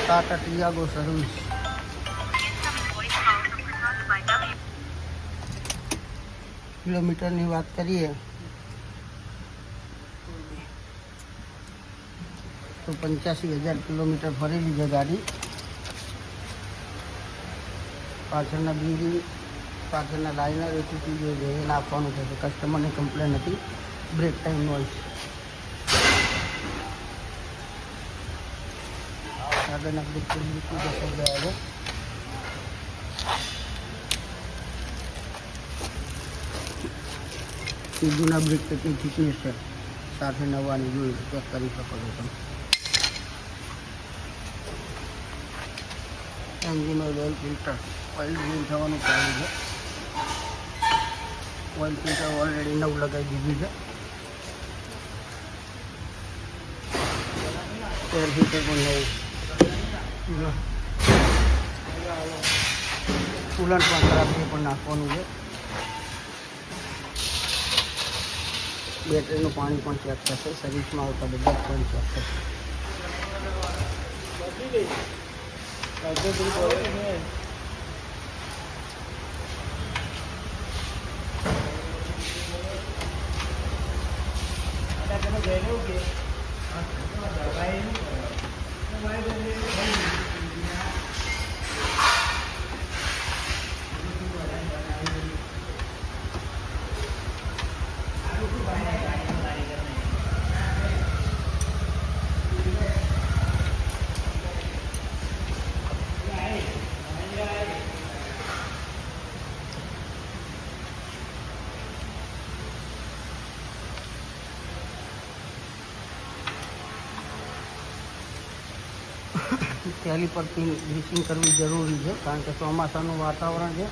Tata Tiago service. કિલોમીટરની વાત કરીએ તો 85,000 કિલોમીટર ફરેલી છે ગાડી. પાછળના બીરી, પાછળના લાઇનર એટીટી જે છે એ નાખવાનું છે. કસ્ટમરની કમ્પ્લેન હતી બ્રેક ટાઈમ નોઈસ. આગળના બ્રેક મૂકી જશે ગયા છે. જૂના બ્રેક પેકની થિકનેસ છે, સાથે નવાની જોઈ ચેક કરી શકો છો તમે. Engine oil filter oil clean થવાનું ચાલુ છે. ઓઇલ ફિલ્ટર ઓલરેડી નવું લગાવી દીધું છે. એર ફિલ્ટર પણ નવું. કુલન્ટ પણ ખરાબ છે, પણ નાખવાનું છે. બેટરીનું પાણી પણ ચેક થશે. સર્વિસમાં આવતા બધા જ પણ ચેક થશે. કેલિપરથી ગ્રીસિંગ કરવી જરૂરી છે, કારણ કે ચોમાસાનું વાતાવરણ છે.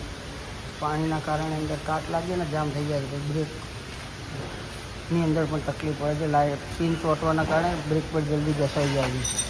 પાણીના કારણે અંદર કાટ લાગે ને જામ થઈ જાય તો બ્રેકની અંદર પણ તકલીફ પડે છે. લાઇટ પિન ચોંટવાના કારણે બ્રેક પર જલ્દી ઘસાઈ જાય છે.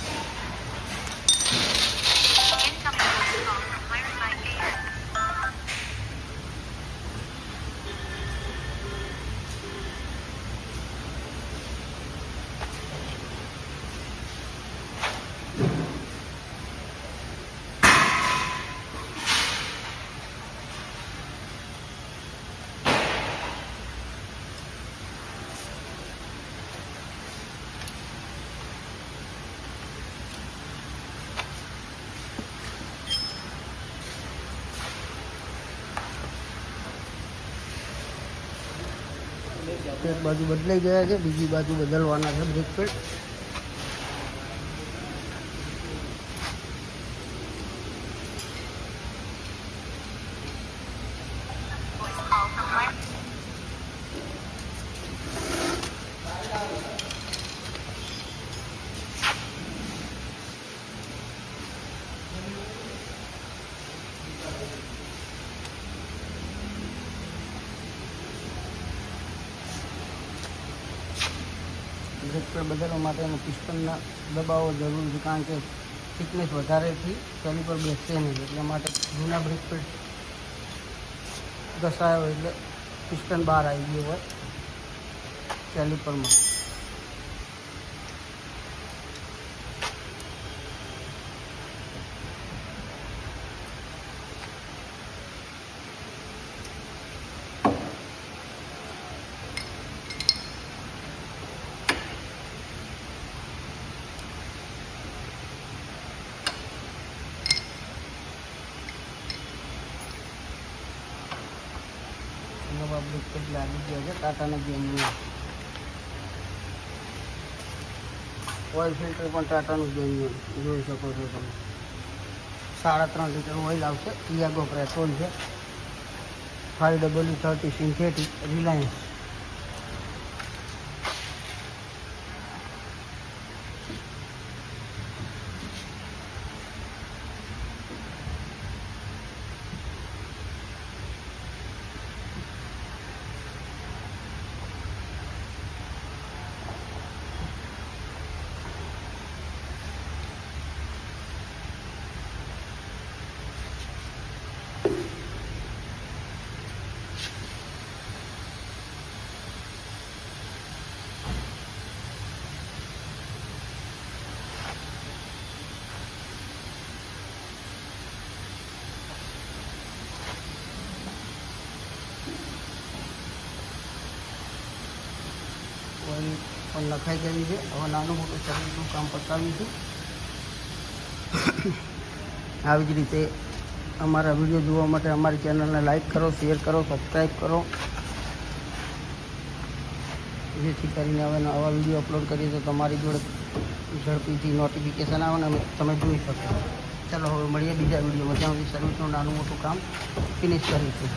એક બાજુ બદલાઈ ગયા છે, બીજી બાજુ બદલવાના છે બ્રેક પેડ. બ્રેક પેડ બદલવા માટેનું પિસ્ટનના દબાવો જરૂરી છે, કારણ કે થિકનેસ વધારેથી કેલિપર બેસશે નહીં. એટલા માટે જૂના બ્રેક પેડ ઘસાયો હોય એટલે પિસ્ટન બહાર આવી ગયો હોય કેલિપરમાં. નવા બ્રેક પેડ લાગી ગયા છે ટાટાના જેન્યુઅન. ઓઇલ ફિલ્ટર પણ ટાટાનું જેન્યુઅન જોઈ શકો છો તમે. 3.5 લીટર ઓઇલ આવશે. ટિયાગો પેટ્રોલ છે. 5W30 synthetic Reliance. ઓઇલ પણ નખાઈ ગયું છે. હવે નાનું મોટું સર્વિસનું કામ પતાવીશું. આવી જ રીતે અમારા વિડીયો જોવા માટે અમારી ચેનલને લાઈક કરો, શેર કરો, સબસ્ક્રાઈબ કરો, જેથી કરીને હવે નવા વિડીયો અપલોડ કરીએ તો તમારી જોડે ઝડપીથી નોટિફિકેશન આવે ને તમે જોઈ શકો. ચાલો હવે મળીએ બીજા વિડીયોમાં, ત્યાં સુધી સર્વિસનું નાનું મોટું કામ ફિનિશ કરીશું.